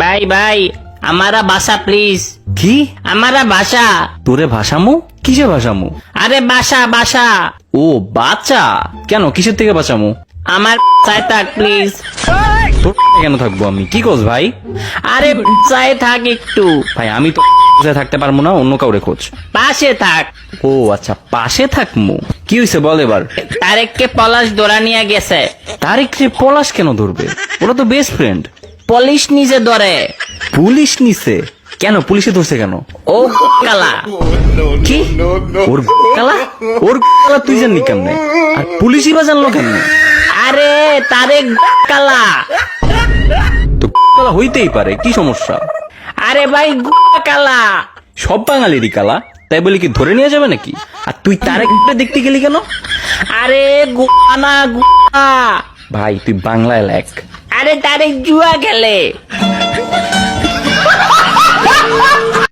ভাই ভাই আমারা বাসা প্লিজ, কি আমারা বাসা। তোরে ভাষামু? কিসে ভাষামু? আরে বাসা বাসা, ও বাচ্চা, কেন কিসের থেকে বাঁচামু? আমার চাই থাক প্লিজ। তোর কেন থাকবো আমি? কি কস ভাই? আরে চাই থাক একটু, ভাই আমি তো থাকতে পারবো না, অন্য কাউরে খোঁজ। পাশে থাক। ও আচ্ছা, পাশে থাকমু। কি হয়েছে বল এবার। তারেককে পলাশ ধরা নিয়ে গেছে। তারিখ রে পলাশ কেন ধরবে? ওরা তো বেস্ট ফ্রেন্ড। পুলিশ নিজে ধরে। পুলিশ নিছে কেন? পুলিশে ধরছে কেন? ও কালা। কি ওর কালা? ওর কালা তুই জানলি কেমনে? আর পুলিশই বা জানলো কেমনে? আরে তারেক কালা। তো কালা হইতেই পারে, কি সমস্যা? আরে ভাই কালা। সব বাঙালিরই কালা, তাই বলে কি ধরে নিয়ে যাবে নাকি? আর তুই তারেক দেখতে গেলি কেন? আরে গুনা গুনা। ভাই তুই বাংলায় লেখ। আরে তারেক জুয়া খেলে।